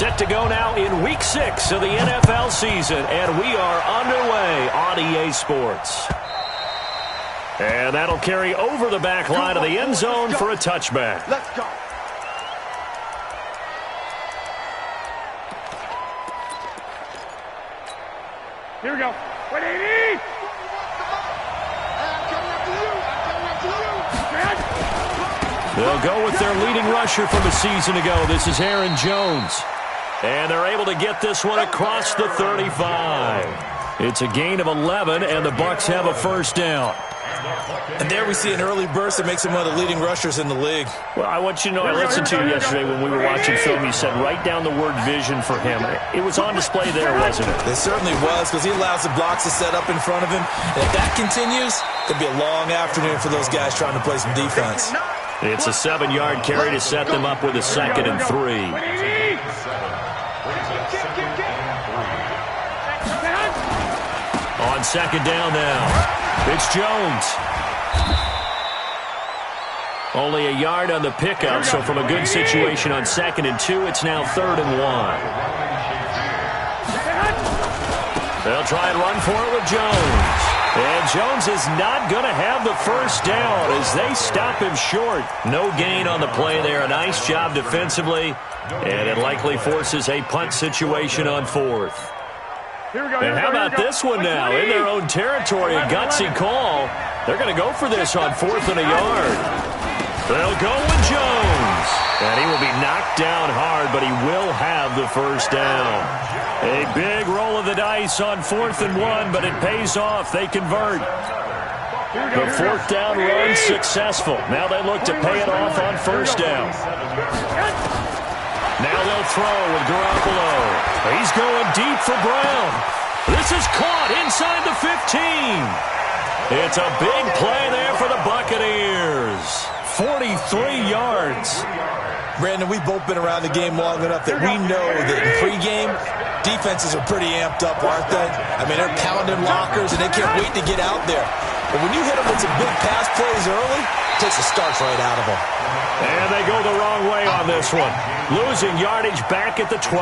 Set to go now in Week 6 of the NFL season, and we are underway on EA Sports. And that'll carry over the back line of the end zone for a touchback. Let's go. Here we go. 180. They'll go with their leading rusher from a season ago. This is Aaron Jones. And they're able to get this one across the 35. It's a gain of 11, and the Bucs have a first down. And there we see an early burst that makes him one of the leading rushers in the league. Well, I want you to know, I listened to you yesterday when we were watching film. You said write down the word vision for him. It was on display there, wasn't it? It certainly was, because he allows the blocks to set up in front of him. And if that continues, it could be a long afternoon for those guys trying to play some defense. It's a 7-yard carry to set them up with a 2nd and 3. On 2nd down now, it's Jones. Only a yard on the pickup, so from a good situation on 2nd and 2, it's now 3rd and 1. They'll try and run for it with Jones. And Jones is not going to have the first down as they stop him short. No gain on the play there. A nice job defensively. And it likely forces a punt situation on 4th. And how about this one now? In their own territory, a gutsy call. They're going to go for this on 4th and a yard. They'll go with Jones. And he will be knocked down hard, but he will have the first down. A big roll of the dice on 4th and 1, but it pays off. They convert. The 4th down run successful. Now they look to pay it off on 1st down. Now they'll throw with Garoppolo. He's going deep for Brown. This is caught inside the 15. It's a big play there for the Buccaneers. 43 yards. Brandon, we've both been around the game long enough that we know that in pregame, defenses are pretty amped up, aren't they? I mean, they're pounding lockers, and they can't wait to get out there. But when you hit them with some big pass plays early, it takes the starch right out of them. And they go the wrong way on this one. Losing yardage back at the 12.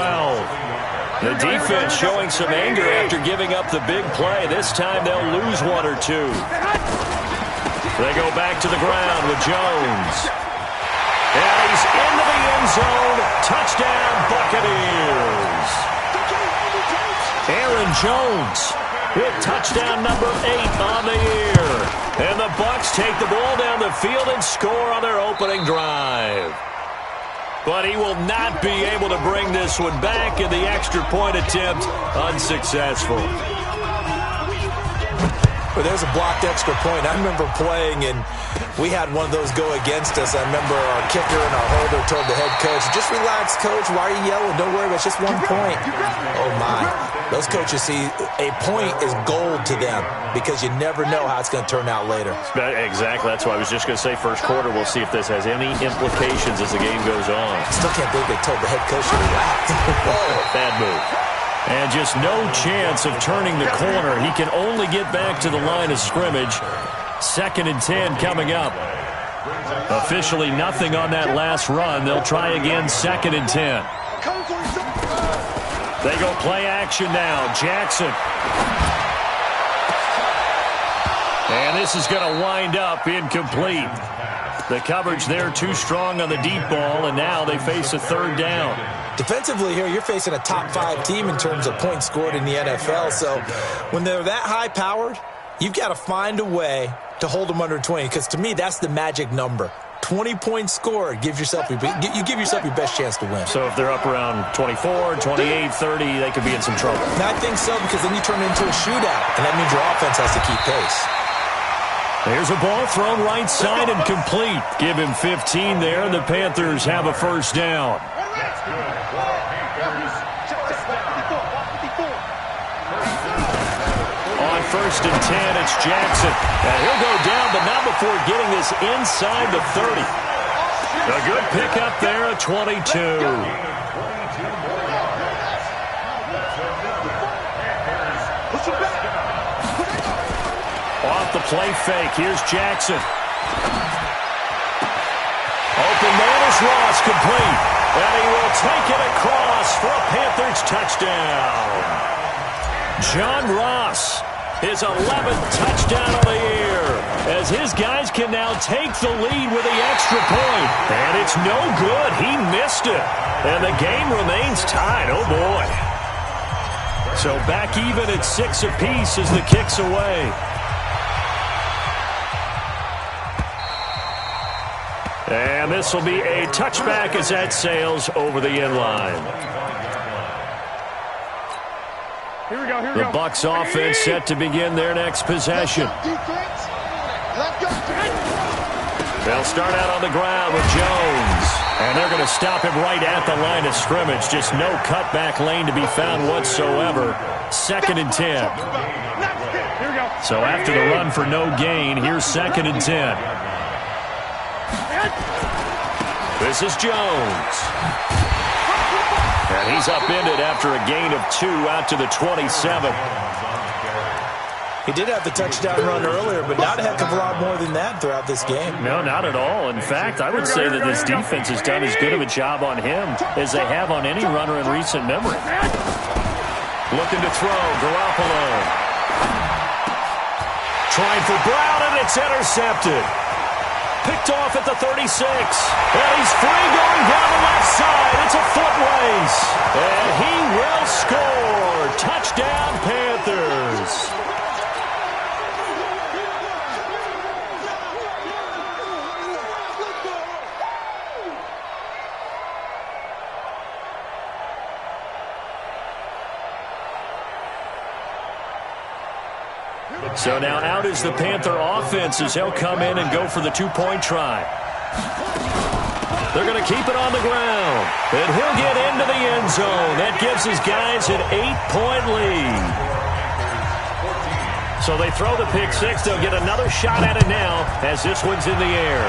The defense showing some anger after giving up the big play. This time they'll lose 1 or 2. They go back to the ground with Jones. And he's into the end zone. Touchdown, Buccaneers. Aaron Jones with touchdown number 8 on the year. And the Bucs take the ball down the field and score on their opening drive. But he will not be able to bring this one back, and the extra point attempt unsuccessful. But there's a blocked extra point. I remember playing, and we had one of those go against us. I remember our kicker and our holder told the head coach, just relax, coach. Why are you yelling? Don't worry, it's just 1 point. Oh, my. Those coaches see a point is gold to them because you never know how it's going to turn out later. Exactly. That's why I was just going to say first quarter. We'll see if this has any implications as the game goes on. I still can't believe they told the head coach to relax. Bad move. And just no chance of turning the corner. He can only get back to the line of scrimmage. 2nd and 10 coming up. Officially nothing on that last run. They'll try again 2nd and 10. They go play action now. Jackson. And this is going to wind up incomplete. The coverage there too strong on the deep ball, and now they face a 3rd down. Defensively here, you're facing a top 5 team in terms of points scored in the NFL. So when they're that high-powered, you've got to find a way to hold them under 20, because to me, that's the magic number. 20 points scored, you give yourself your best chance to win. So if they're up around 24, 28, 30, they could be in some trouble. And I think so, because then you turn it into a shootout, and that means your offense has to keep pace. There's a ball thrown right side and complete. Give him 15 there, and the Panthers have a first down. On 1st and 10, it's Jackson. And he'll go down, but not before getting this inside the 30. A good pickup there at 22. Off the play fake. Here's Jackson. Open man is Ross, complete. And he will take it across for a Panthers touchdown. John Ross, his 11th touchdown of the year, as his guys can now take the lead with the extra point. And it's no good. He missed it. And the game remains tied. Oh, boy. So back even at 6 apiece as the kick's away. And this will be a touchback as that sails over the end line. Here we go, here we go. The Bucs offense set to begin their next possession. They'll start out on the ground with Jones. And they're going to stop him right at the line of scrimmage. Just no cutback lane to be found whatsoever. 2nd and 10. So after the run for no gain, here's 2nd and 10. This is Jones. And he's upended after a gain of 2 out to the 27. He did have the touchdown run earlier, but not a heck of a lot more than that throughout this game. No, not at all. In fact, I would say that this defense has done as good of a job on him as they have on any runner in recent memory. Looking to throw, Garoppolo. Trying for Brown, and it's intercepted. Picked off at the 36. And he's free going down the left side. It's a foot race. And he will score. Touchdown, Panthers. So now out is the Panther offense as they'll come in and go for the 2-point try. They're going to keep it on the ground. And he'll get into the end zone. That gives his guys an 8-point lead. So they throw the pick six. They'll get another shot at it now as this one's in the air.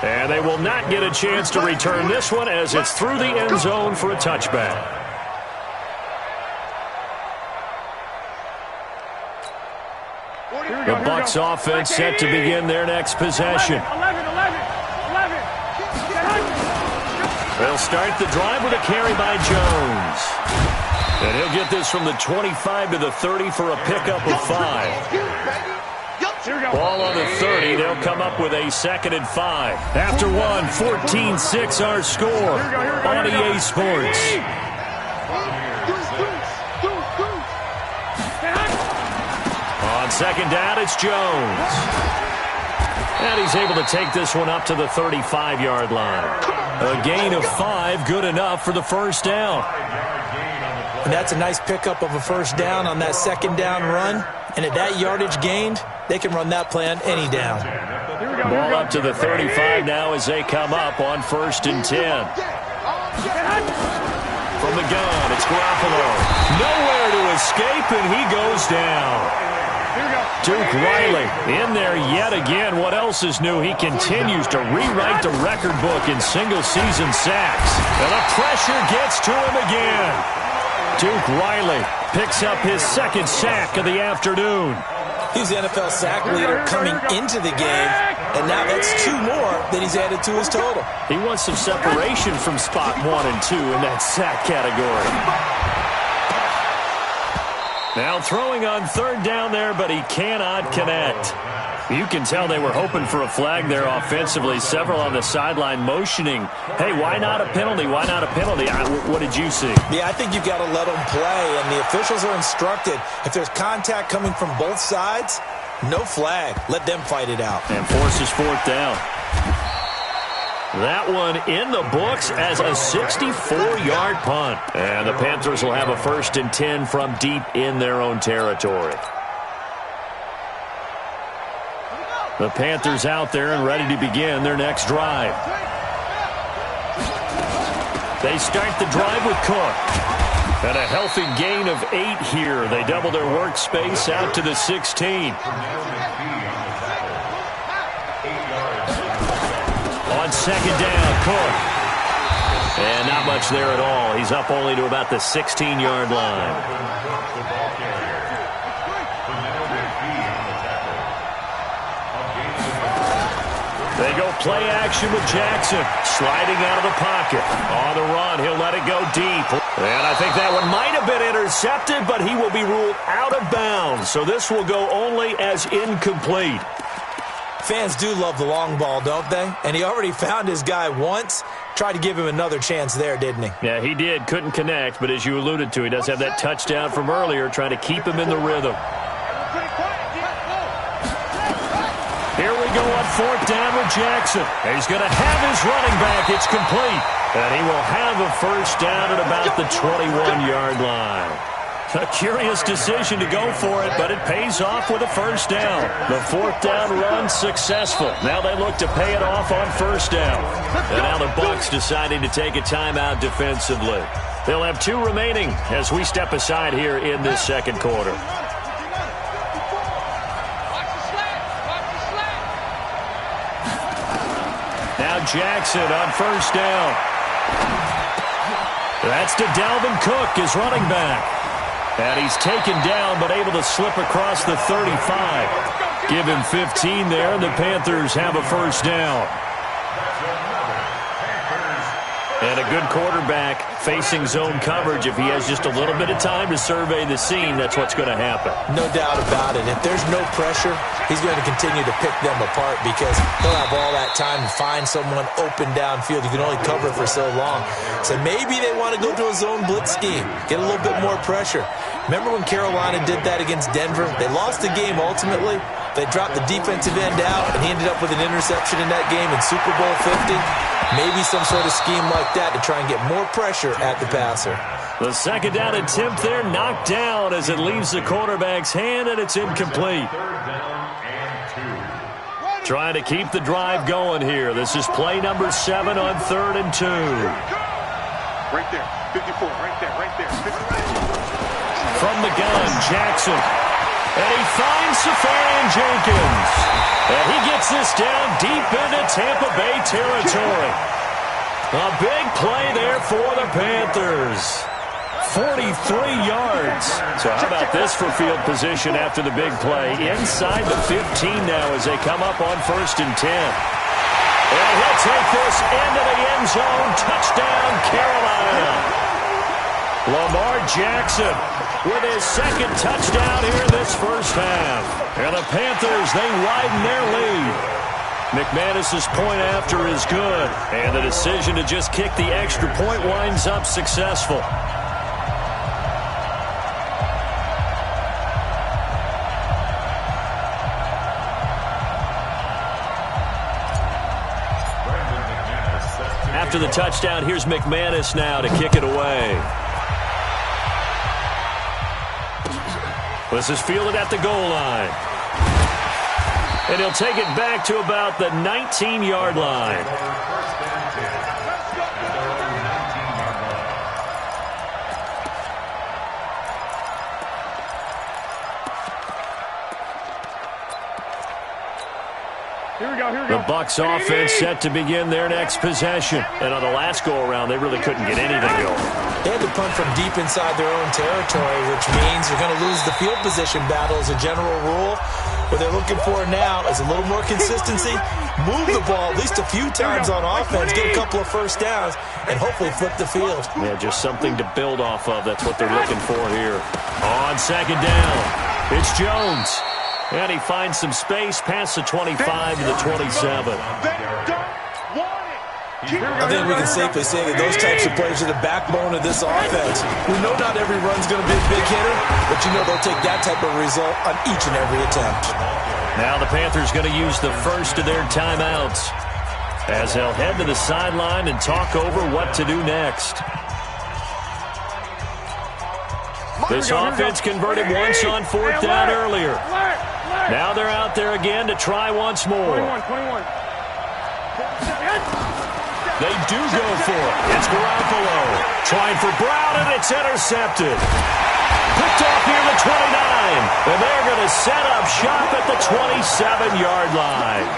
And they will not get a chance to return this one as it's through the end zone for a touchback. The Bucs offense set to begin their next possession. 11. They'll start the drive with a carry by Jones. And he'll get this from the 25 to the 30 for a pickup of 5. Ball on the 30. They'll come up with a 2nd and 5. After one, 14-6 our score on EA Sports. On 2nd down, it's Jones. And he's able to take this one up to the 35-yard line. A gain of 5, good enough for the first down. And that's a nice pickup of a first down on that 2nd down run. And at that yardage gained, they can run that play on any down. Ball up to the 35 now as they come up on 1st and 10. From the gun, it's Garoppolo. Nowhere to escape, and he goes down. Duke Riley in there yet again. What else is new? He continues to rewrite the record book in single-season sacks. And the pressure gets to him again. Duke Riley picks up his 2nd sack of the afternoon. He's the NFL sack leader coming into the game, and now that's 2 more that he's added to his total. He wants some separation from spot 1 and 2 in that sack category. Now throwing on 3rd down there, but he cannot connect. You can tell they were hoping for a flag there offensively. Several on the sideline motioning, hey, why not a penalty? Why not a penalty? What did you see? Yeah, I think you've got to let them play, and the officials are instructed. If there's contact coming from both sides, no flag. Let them fight it out. And forces 4th down. That one in the books as a 64-yard punt. And the Panthers will have a 1st and 10 from deep in their own territory. The Panthers out there and ready to begin their next drive. They start the drive with Cook. And a healthy gain of 8 here. They double their workspace out to the 16. On 2nd down, Cook. And not much there at all. He's up only to about the 16-yard line. They go play action with Jackson. Sliding out of the pocket. On the run, he'll let it go deep. And I think that one might have been intercepted, but he will be ruled out of bounds. So this will go only as incomplete. Fans do love the long ball, don't they? And he already found his guy once. Tried to give him another chance there, didn't he? Yeah, he did. Couldn't connect, but as you alluded to, he does have that touchdown from earlier, trying to keep him in the rhythm. Here we go on fourth down with Jackson. He's going to have his running back. It's complete. And he will have a first down at about the 21-yard line. A curious decision to go for it, but it pays off with a first down. The fourth down run successful. Now they look to pay it off on first down. And now the Bucs deciding to take a timeout defensively. They'll have 2 remaining as we step aside here in this second quarter. Now Jackson on first down. That's to Dalvin Cook, his running back. And he's taken down, but able to slip across the 35. Give him 15 there, and the Panthers have a first down. And a good quarterback facing zone coverage. If he has just a little bit of time to survey the scene, that's what's going to happen. No doubt about it. If there's no pressure, he's going to continue to pick them apart because he'll have all that time to find someone open downfield. You can only cover for so long. So maybe they want to go to a zone blitz scheme, get a little bit more pressure. Remember when Carolina did that against Denver? They lost the game ultimately. They dropped the defensive end out, and he ended up with an interception in that game in Super Bowl 50. Maybe some sort of scheme like that to try and get more pressure at the passer. The second down attempt there knocked down as it leaves the quarterback's hand, and it's incomplete. Trying to keep the drive going here. This is play number 7 on 3rd and 2. Right there, 54, right there, right there. 54. From the gun, Jackson. And he finds Safarian Jenkins. And he gets this down deep into Tampa Bay territory. A big play there for the Panthers. 43 yards. So how about this for field position after the big play? Inside the 15 now as they come up on 1st and 10. And he'll take this into the end zone. Touchdown, Carolina. Lamar Jackson with his second touchdown here in this first half. And the Panthers, they widen their lead. McManus's point after is good. And the decision to just kick the extra point winds up successful. After the touchdown, here's McManus now to kick it away. This is fielded at the goal line. And he'll take it back to about the 19-yard line. The Bucs offense set to begin their next possession. And on the last go-around, they really couldn't get anything going. They had to punt from deep inside their own territory, which means you're going to lose the field position battle as a general rule. What they're looking for now is a little more consistency, move the ball at least a few times on offense, get a couple of first downs, and hopefully flip the field. Yeah, just something to build off of. That's what they're looking for here. On second down, it's Jones. And he finds some space past the 25 to the 27. I think we can safely say that those types of plays are the backbone of this offense. We know not every run's going to be a big hitter, but you know they'll take that type of result on each and every attempt. Now the Panthers going to use the first of their timeouts as they'll head to the sideline and talk over what to do next. This offense converted once on 4th down earlier. Now they're out there again to try once more. 21. They do go for it. It's Garoppolo trying for Brown, and it's intercepted. Picked off near the 29. And they're going to set up shop at the 27-yard line.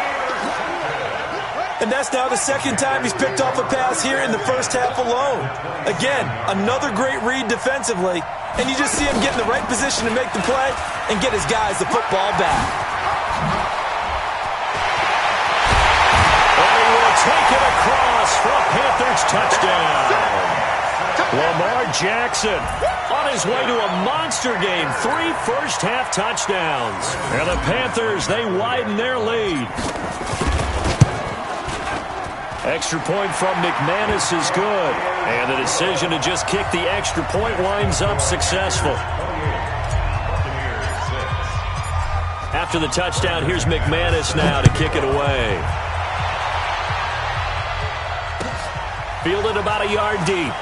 And that's now the second time he's picked off a pass here in the first half alone. Again, another great read defensively. And you just see him get in the right position to make the play and get his guys the football back. for a Panthers touchdown. Lamar Jackson on his way to a monster game. 3 first-half touchdowns. And the Panthers, they widen their lead. Extra point from McManus is good. And the decision to just kick the extra point winds up successful. After the touchdown, here's McManus now to kick it away. Fielded about a yard deep.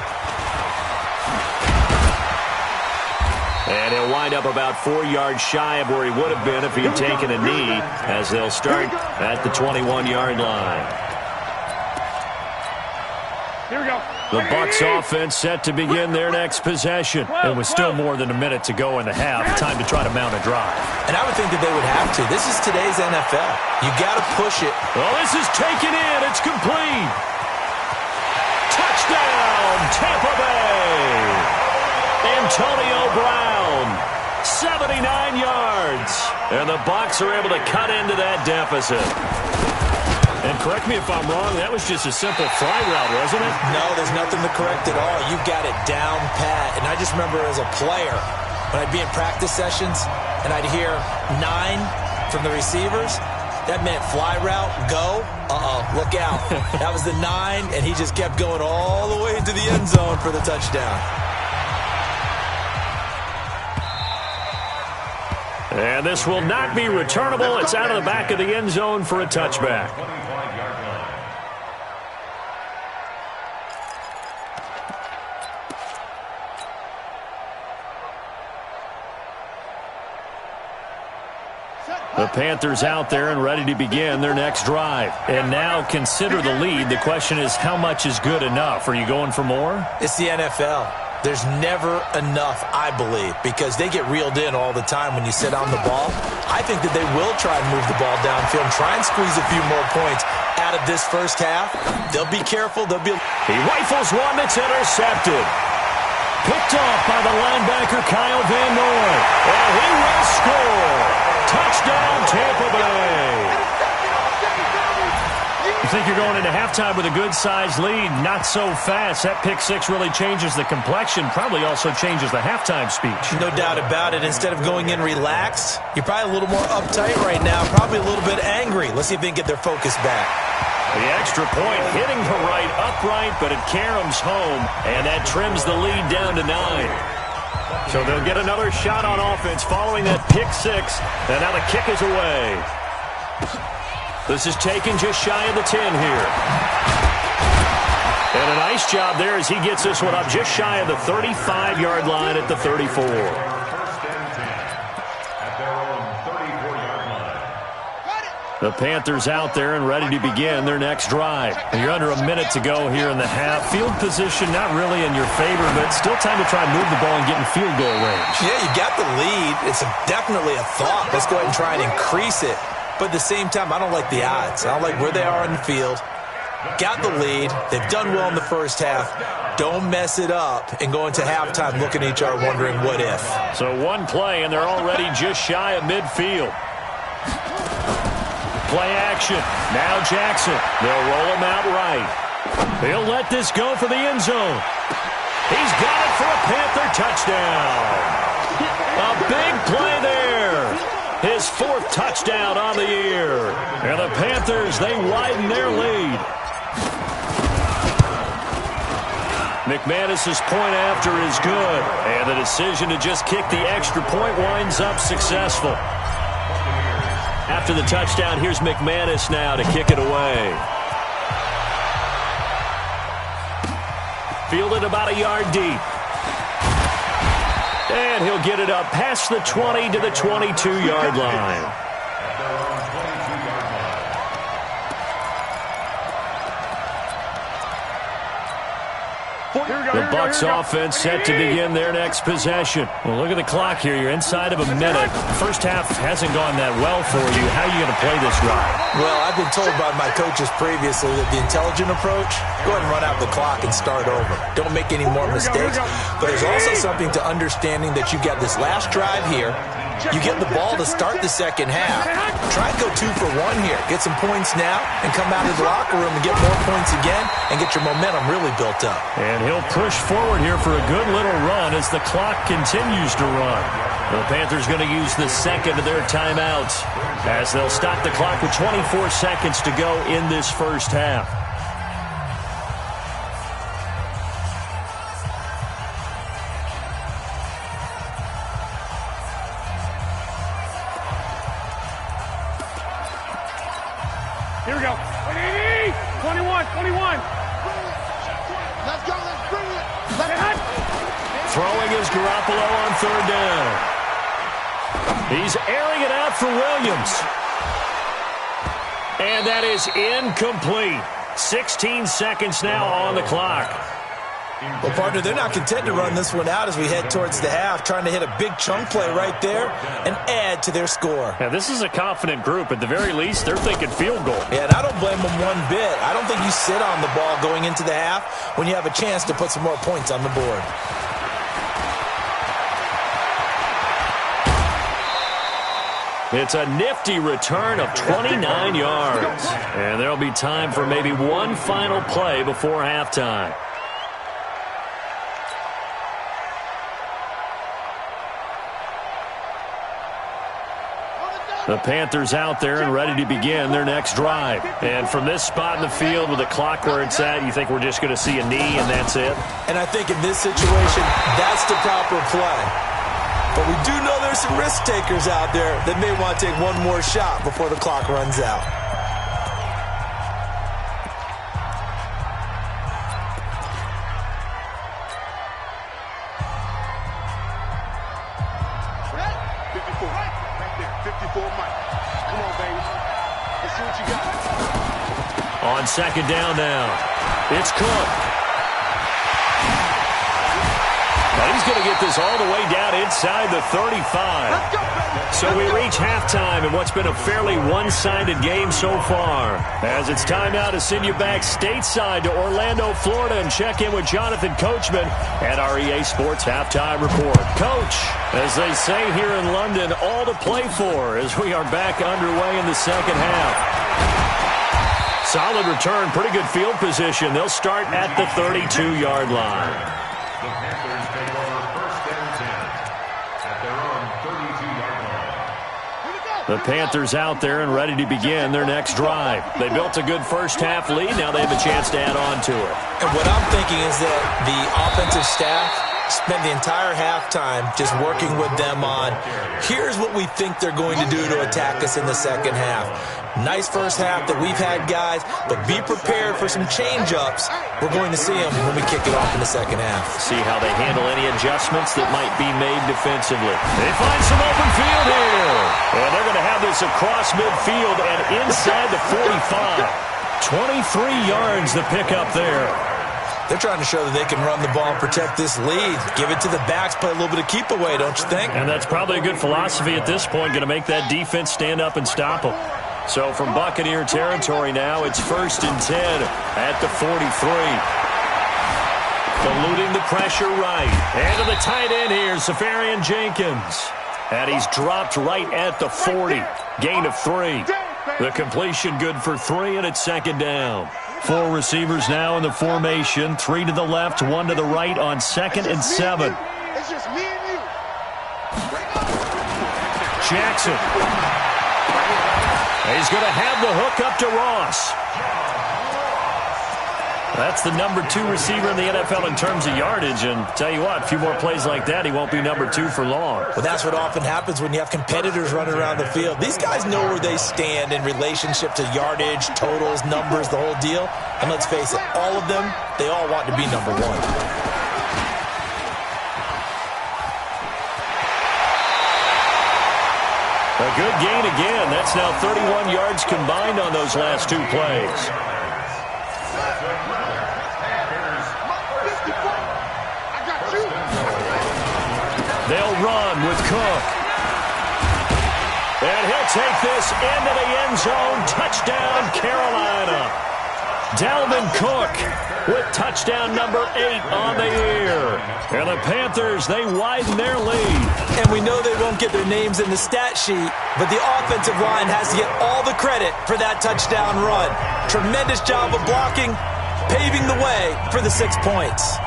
And he'll wind up about 4 yards shy of where he would have been if he had taken a knee, as they'll start at the 21-yard line. Here we go. The Bucs offense set to begin their next possession. And with still more than a minute to go in the half, time to try to mount a drive. And I would think that they would have to. This is today's NFL. You got to push it. Well, this is taken in. It's complete. Touchdown, Tampa Bay. Antonio Brown, 79 yards. And the Bucs are able to cut into that deficit. And correct me if I'm wrong, that was just a simple fly route, wasn't it? No, there's nothing to correct at all. You got it down pat. And I just remember as a player, when I'd be in practice sessions and I'd hear 9 from the receivers, that meant fly route, go. Look out. That was the 9, and he just kept going all the way into the end zone for the touchdown. And this will not be returnable. It's out of the back of the end zone for a touchback. The Panthers out there and ready to begin their next drive. And now consider the lead. The question is, how much is good enough? Are you going for more? It's the NFL. There's never enough, I believe, because they get reeled in all the time when you sit on the ball. I think that they will try and move the ball downfield and try and squeeze a few more points out of this first half. They'll be careful. He rifles one that's intercepted. Picked off by the linebacker, Kyle Van Noy. And he will score. Touchdown, Tampa Bay. You think you're going into halftime with a good-sized lead, not so fast. That pick six really changes the complexion, probably also changes the halftime speech. No doubt about it. Instead of going in relaxed, you're probably a little more uptight right now, probably a little bit angry. Let's see if they can get their focus back. The extra point hitting the right upright, but it caroms home, and that trims the lead down to 9. So they'll get another shot on offense following that pick six, and now the kick is away. This is taken just shy of the 10 here. And a nice job there as he gets this one up just shy of the 35-yard line at the 34. The Panthers out there and ready to begin their next drive. You're under a minute to go here in the half. Field position not really in your favor, but still time to try and move the ball and get in field goal range. Yeah, you got the lead. It's definitely a thought. Let's go ahead and try and increase it. But at the same time, I don't like the odds. I don't like where they are in the field. Got the lead. They've done well in the first half. Don't mess it up and go into halftime looking at each other wondering what if. So one play, and they're already just shy of midfield. Play action. Now Jackson. They'll roll him out right. He'll let this go for the end zone. He's got it for a Panther touchdown. A big play there. His 4th touchdown on the year. And the Panthers, they widen their lead. McManus's point after is good. And the decision to just kick the extra point winds up successful. After the touchdown, here's McManus now to kick it away. Fielded about a yard deep. And he'll get it up past the 20 to the 22-yard line. The Bucs offense set to begin their next possession. Well, look at the clock here. You're inside of a minute. The first half hasn't gone that well for you. How are you going to play this drive? Well, I've been told by my coaches previously that the intelligent approach, go ahead and run out the clock and start over. Don't make any more mistakes. But there's also something to understanding that you've got this last drive here. You get the ball to start the second half. Try and go 2 for 1 here. Get some points now and come out of the locker room and get more points again and get your momentum really built up. And he'll push forward here for a good little run as the clock continues to run. The Panthers going to use the second of their timeouts as they'll stop the clock with 24 seconds to go in this first half. Here we go. 21, 21. Let's go, let's bring it. Throwing is Garoppolo on third down. He's airing it out for Williams. And that is incomplete. 16 seconds now on the clock. Well, partner, they're not content to run this one out as we head towards the half, trying to hit a big chunk play right there and add to their score. Now, this is a confident group. At the very least, they're thinking field goal. Yeah, and I don't blame them one bit. I don't think you sit on the ball going into the half when you have a chance to put some more points on the board. It's a nifty return of 29 yards. And there'll be time for maybe one final play before halftime. The Panthers out there and ready to begin their next drive. And from this spot in the field with the clock where it's at, you think we're just going to see a knee and that's it? And I think in this situation, that's the proper play. But we do know there's some risk takers out there that may want to take one more shot before the clock runs out. On second down now, it's Cook. Now he's going to get this all the way down inside the 35. So we reach halftime in what's been a fairly one-sided game so far. As it's time now to send you back stateside to Orlando, Florida, and check in with Jonathan Coachman at our EA Sports Halftime Report. Coach, as they say here in London, all to play for as we are back underway in the second half. Solid return, pretty good field position. They'll start at the 32-yard line. The Panthers take over first and 10 at their own 32-yard line. The Panthers out there and ready to begin their next drive. They built a good first-half lead. Now they have a chance to add on to it. And what I'm thinking is that the offensive staff spend the entire halftime just working with them on, here's what we think they're going to do to attack us in the second half. Nice first half that we've had, guys, but be prepared for some change-ups. We're going to see them when we kick it off in the second half. See how they handle any adjustments that might be made defensively. They find some open field here. And they're going to have this across midfield and inside the 45. 23 yards to pick up there. They're trying to show that they can run the ball and protect this lead. Give it to the backs, play a little bit of keep away, don't you think? And that's probably a good philosophy at this point, going to make that defense stand up and stop them. So from Buccaneer territory now, it's 1st and 10 at the 43. Eluding the pressure right. And to the tight end here, Safarian Jenkins. And he's dropped right at the 40. Gain of 3. The completion good for 3, and it's second down. 4 receivers now in the formation. 3 to the left, 1 to the right on 2nd and 7. It's just me and you. Jackson. He's going to have the hook up to Ross. That's the number 2 receiver in the NFL in terms of yardage. And tell you what, a few more plays like that, he won't be number 2 for long. Well, that's what often happens when you have competitors running around the field. These guys know where they stand in relationship to yardage, totals, numbers, the whole deal. And let's face it, all of them, they all want to be number 1. A good gain again. That's now 31 yards combined on those last 2 plays. They'll run with Cook. And he'll take this into the end zone. Touchdown, Carolina. Dalvin Cook with touchdown number 8 on the year. And the Panthers, they widen their lead. And we know they won't get their names in the stat sheet, but the offensive line has to get all the credit for that touchdown run. Tremendous job of blocking, paving the way for the 6 points.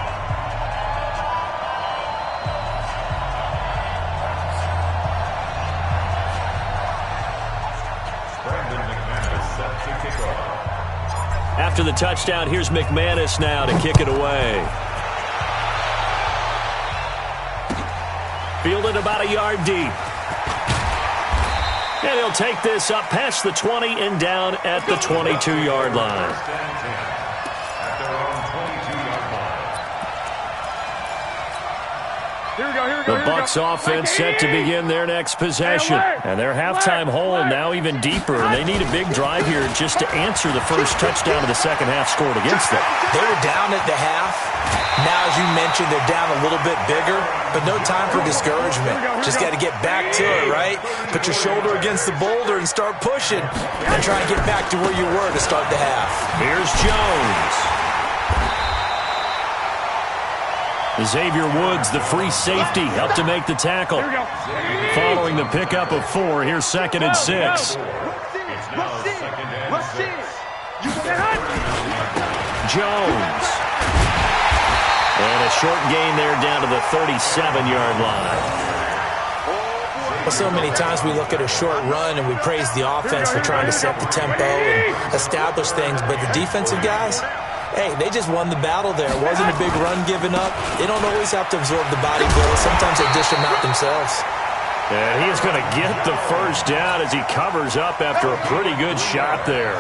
After the touchdown, here's McManus now to kick it away. Fielded about a yard deep. And he'll take this up past the 20 and down at the 22-yard line. The Bucs offense set to begin their next possession. And their halftime hole now even deeper. And they need a big drive here just to answer the first touchdown of the second half scored against them. They were down at the half. Now, as you mentioned, they're down a little bit bigger, but no time for discouragement. Just got to get back to it, right? Put your shoulder against the boulder and start pushing and try and get back to where you were to start the half. Here's Jones. Xavier Woods, the free safety, helped to make the tackle. Following the pickup of 4, here's 2nd and 6. Jones. And a short gain there down to the 37-yard line. Well, so many times we look at a short run and we praise the offense for trying to set the tempo and establish things, but the defensive guys, hey, they just won the battle there. It wasn't a big run given up. They don't always have to absorb the body blows. Sometimes they dish them out themselves. And he is going to get the first down as he covers up after a pretty good shot there.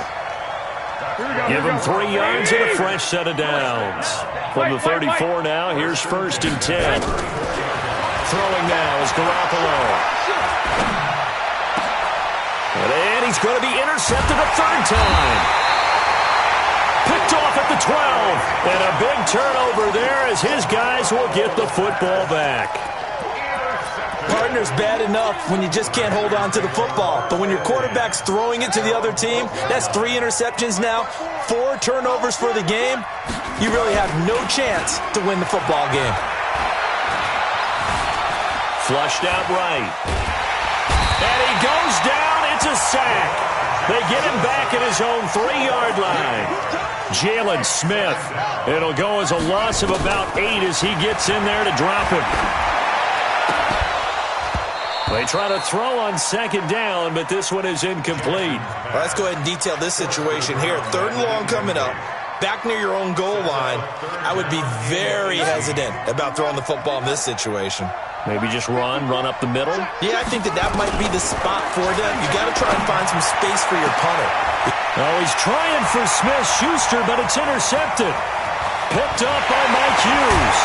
Give him 3 yards and a fresh set of downs. From the 34 now, here's 1st and 10. Throwing now is Garoppolo. And he's going to be intercepted a 3rd time. Picked off at the 12. And a big turnover there as his guys will get the football back. Partner's bad enough when you just can't hold on to the football. But when your quarterback's throwing it to the other team, that's 3 interceptions now, 4 turnovers for the game. You really have no chance to win the football game. Flushed out right. And he goes down. It's a sack. They get him back at his own 3-yard line. Jalen Smith. It'll go as a loss of about 8 as he gets in there to drop him. They try to throw on 2nd down, but this one is incomplete. Well, let's go ahead and detail this situation here. 3rd and long coming up. Back near your own goal line. I would be very hesitant about throwing the football in this situation. Maybe just run up the middle? Yeah, I think that might be the spot for them. You got to try and find some space for your punter. Oh, he's trying for Smith-Schuster, but it's intercepted. Picked up by Mike Hughes.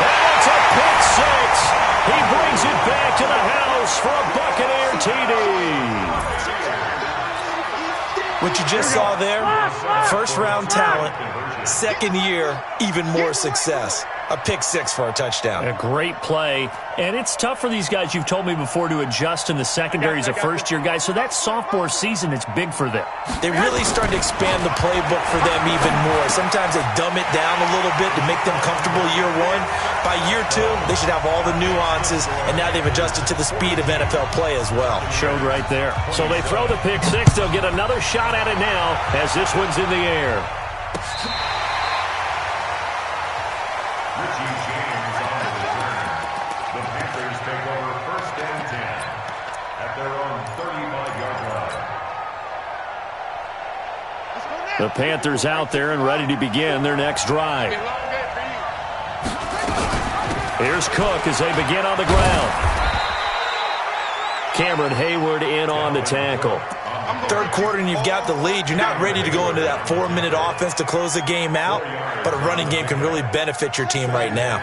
And it's a pick 6. He brings it back to the house for a Buccaneer TD. What you just saw there, 1st-round talent, 2nd year, even more success. A pick 6 for a touchdown. A great play. And it's tough for these guys, you've told me before, to adjust in the secondary as a first-year guy. So that sophomore season is big for them. They really start to expand the playbook for them even more. Sometimes they dumb it down a little bit to make them comfortable year 1. By year 2, they should have all the nuances, and now they've adjusted to the speed of NFL play as well. Showed right there. So they throw the pick 6. They'll get another shot at it now as this one's in the air. The Panthers out there and ready to begin their next drive. Here's Cook as they begin on the ground. Cameron Hayward in on the tackle. 3rd quarter and you've got the lead. You're not ready to go into that 4-minute offense to close the game out, but a running game can really benefit your team right now.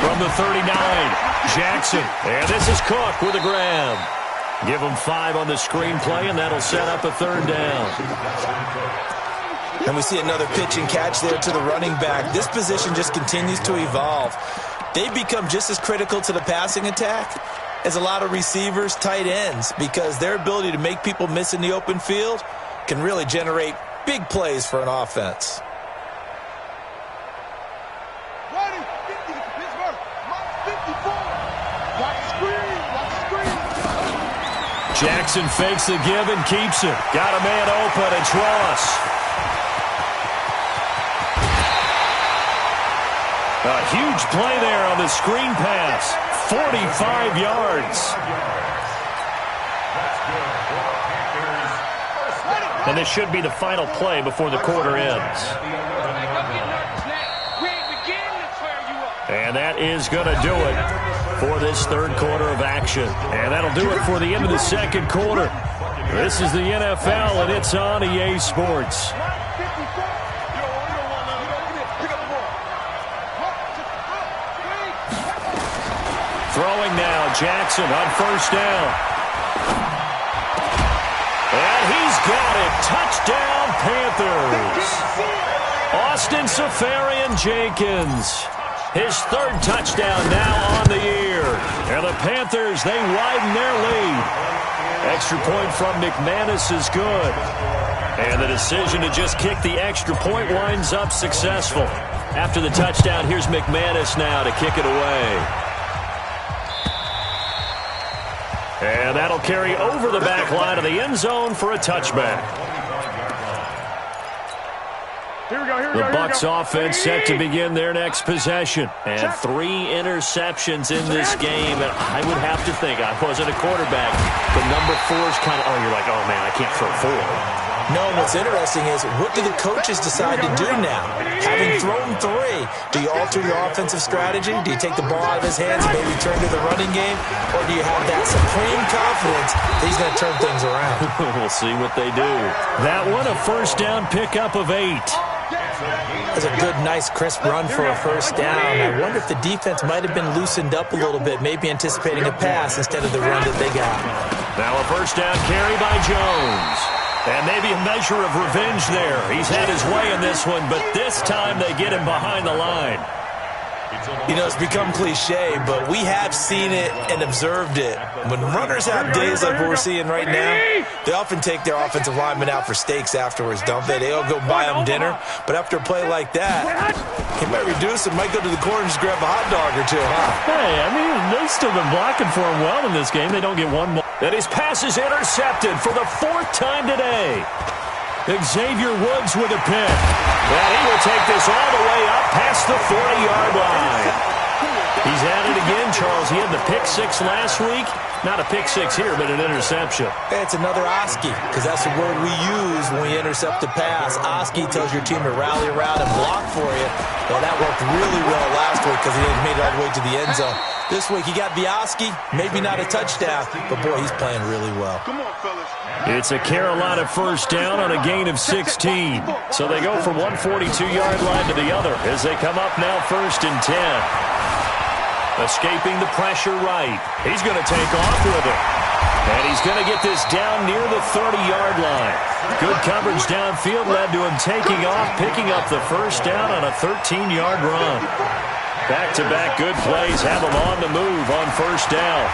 From the 39, Jackson. And this is Cook with a grab. Give him 5 on the screenplay, and that'll set up a 3rd down. And we see another pitch and catch there to the running back. This position just continues to evolve. They become just as critical to the passing attack is a lot of receivers, tight ends, because their ability to make people miss in the open field can really generate big plays for an offense. Jackson fakes the give and keeps it. Got a man open. It's Ross. A huge play there on the screen pass. 45 yards. And this should be the final play before the quarter ends. And that is going to do it for this third quarter of action. And that'll do it for the end of the second quarter. This is the NFL, and it's on EA Sports. Throwing now, Jackson on first down. And he's got it. Touchdown, Panthers. Austin Safarian-Jenkins. His third touchdown now on the year. And the Panthers, they widen their lead. Extra point from McManus is good. And the decision to just kick the extra point winds up successful. After the touchdown, here's McManus now to kick it away. And that'll carry over the back line of the end zone for a touchback. The Bucs offense set to begin their next possession. And 3 interceptions in this game. And I would have to think, I wasn't a quarterback, but number 4 is kind of, you're like, oh, man, I can't throw 4. No, what's interesting is, what do the coaches decide to do now? Having thrown 3, do you alter your offensive strategy? Do you take the ball out of his hands and maybe turn to the running game? Or do you have that supreme confidence that he's going to turn things around? We'll see what they do. That one, a first down pickup of 8. That's a good, nice, crisp run for a first down. I wonder if the defense might have been loosened up a little bit, maybe anticipating a pass instead of the run that they got. Now a first down carry by Jones. And maybe a measure of revenge there. He's had his way in this one, but this time they get him behind the line. You know, it's become cliche, but we have seen it and observed it. When runners have days like what we're seeing right now, they often take their offensive linemen out for steaks afterwards, don't they? They'll go buy them dinner, but after a play like that, he might reduce it, might go to the corner and just grab a hot dog or two, huh? Hey, I mean, they've still been blocking for him well in this game. They don't get one more. And his pass is intercepted for the 4th time today. Xavier Woods with a pick. And he will take this all the way up past the 40-yard line. He's at it again, Charles. He had the pick 6 last week. Not a pick 6 here, but an interception. It's another Oski, because that's the word we use when we intercept a pass. Oski tells your team to rally around and block for you. Well, that worked really well last week because he hadn't made it all the way to the end zone. This week he got the Oski, maybe not a touchdown, but boy, he's playing really well. Come on, fellas. It's a Carolina first down on a gain of 16. So they go from one 42-yard line to the other as they come up now 1st and 10. Escaping the pressure right. He's going to take off with it. And he's going to get this down near the 30-yard line. Good coverage downfield led to him taking off, picking up the first down on a 13-yard run. Back-to-back good plays have him on the move on first down.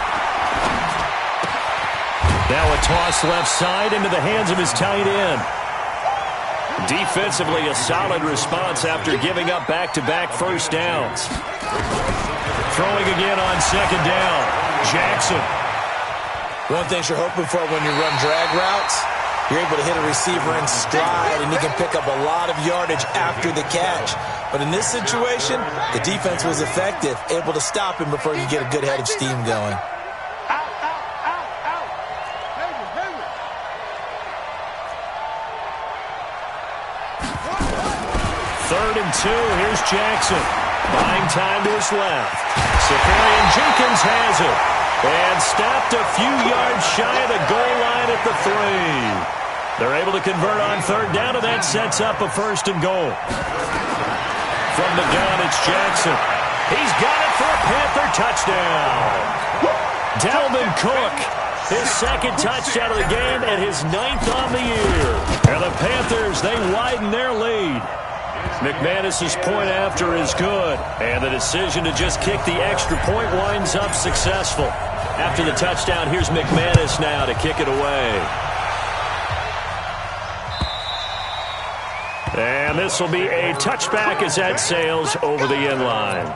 Now a toss left side into the hands of his tight end. Defensively, a solid response after giving up back-to-back first downs. Throwing again on second down. Jackson. One thing you're hoping for when you run drag routes, you're able to hit a receiver in stride, and he can pick up a lot of yardage after the catch. But in this situation, the defense was effective, able to stop him before he could get a good head of steam going. Third and 2. Here's Jackson. Buying time to his left. Safarian-Jenkins has it. And stopped a few yards shy of the goal line at the 3. They're able to convert on third down, and that sets up a 1st and goal. From the gun, it's Jackson. He's got it for a Panther touchdown. Dalvin Cook, his 2nd touchdown of the game and his 9th on the year. And the Panthers, they widen their lead. McManus's point after is good. And the decision to just kick the extra point winds up successful. After the touchdown, here's McManus now to kick it away. And this will be a touchback as that sails over the end line.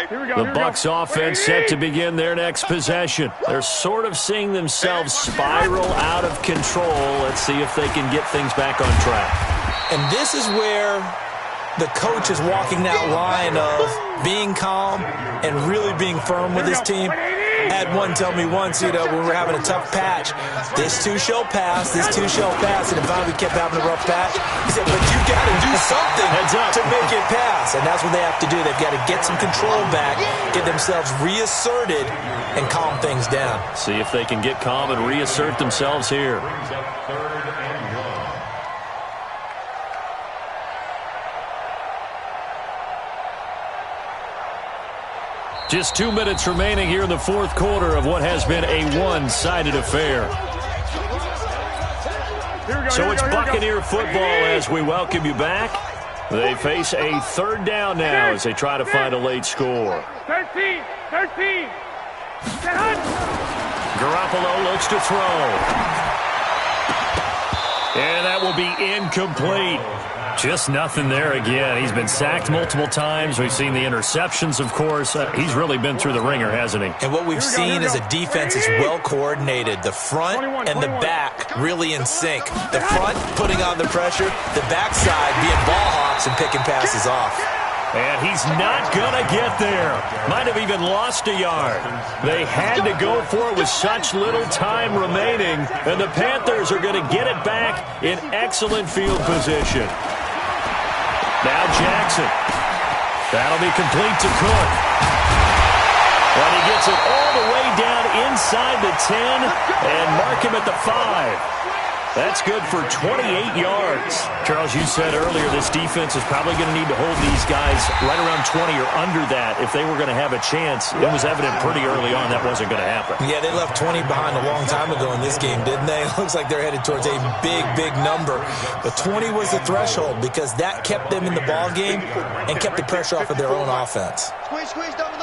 The Bucs offense set to begin their next possession. They're sort of seeing themselves spiral out of control. Let's see if they can get things back on track. And this is where the coach is walking that line of being calm and really being firm with his team. I had one tell me once, when we were having a tough patch, this too shall pass, this too shall pass, and finally we kept having a rough patch. He said, but you got to do something to make it pass, and that's what they have to do. They've got to get some control back, get themselves reasserted, and calm things down. See if they can get calm and reassert themselves here. Just 2 minutes remaining here in the fourth quarter of what has been a one-sided affair. So it's Buccaneer football as we welcome you back. They face a third down now as they try to find a late score. 13. Garoppolo looks to throw. And that will be incomplete. Just nothing there again. He's been sacked multiple times. We've seen the interceptions, of course. He's really been through the ringer, hasn't he? And what we've seen is a defense is well coordinated. The front and the back really in sync. The front putting on the pressure, the backside being ball hawks and picking passes off. And he's not going to get there. Might have even lost a yard. They had to go for it with such little time remaining, and the Panthers are going to get it back in excellent field position. Now Jackson. That'll be complete to Cook. And he gets it all the way down inside the 10 and mark him at the 5. That's good for 28 yards. Charles, you said earlier this defense is probably going to need to hold these guys right around 20 or under that if they were going to have a chance. It was evident pretty early on that wasn't going to happen. Yeah, they left 20 behind a long time ago in this game, didn't they? It looks like they're headed towards a big, big number. But 20 was the threshold because that kept them in the ball game and kept the pressure off of their own offense. Squeeze, double.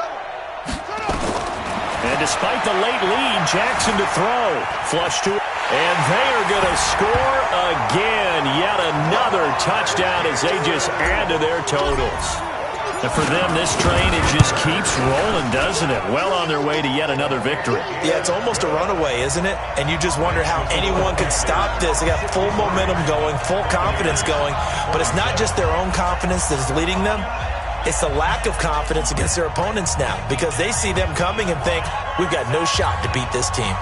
And despite the late lead, Jackson to throw. Flush to it. And they are going to score again. Yet another touchdown as they just add to their totals. And for them, this train, it just keeps rolling, doesn't it? Well on their way to yet another victory. Yeah, it's almost a runaway, isn't it? And you just wonder how anyone could stop this. They got full momentum going, full confidence going. But it's not just their own confidence that is leading them. It's the lack of confidence against their opponents now because they see them coming and think, we've got no shot to beat this team.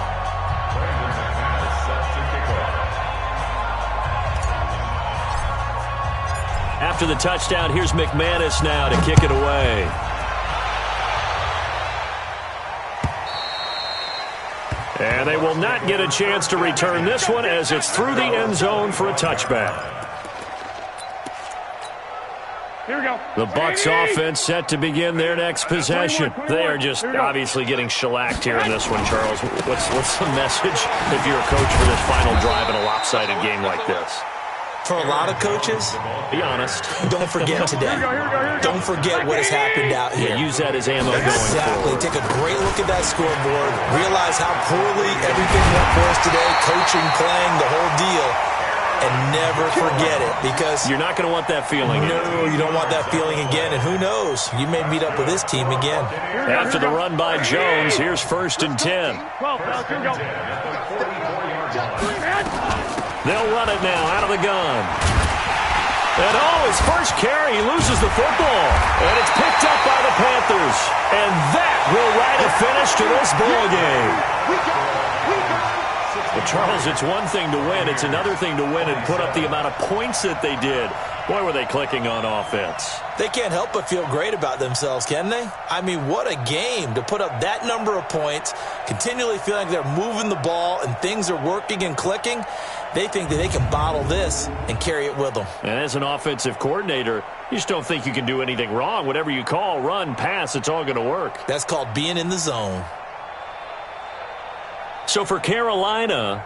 After the touchdown, here's McManus now to kick it away. And they will not get a chance to return this one as it's through the end zone for a touchback. Here we go. The Bucs offense set to begin their next possession. They are just obviously getting shellacked here in this one, Charles. What's the message if you're a coach for this final drive in a lopsided game like this? For a lot of coaches, be honest. Don't forget today. Don't forget what has happened out here. Yeah, use that as ammo going forward. Take a great look at that scoreboard. Realize how poorly everything went for us today. Coaching, playing, the whole deal. And never forget it because you're not going to want that feeling. No, you don't want that feeling again. And who knows? You may meet up with this team again. After the run by Jones, here's 1st and 10. They'll run it now out of the gun. And his first carry, he loses the football. And it's picked up by the Panthers. And that will write a finish to this ball game. Well, Charles, it's one thing to win. It's another thing to win and put up the amount of points that they did. Boy, were they clicking on offense. They can't help but feel great about themselves, can they? I mean, what a game to put up that number of points, continually feeling like they're moving the ball and things are working and clicking. They think that they can bottle this and carry it with them. And as an offensive coordinator, you just don't think you can do anything wrong. Whatever you call, run, pass, it's all going to work. That's called being in the zone. So for Carolina,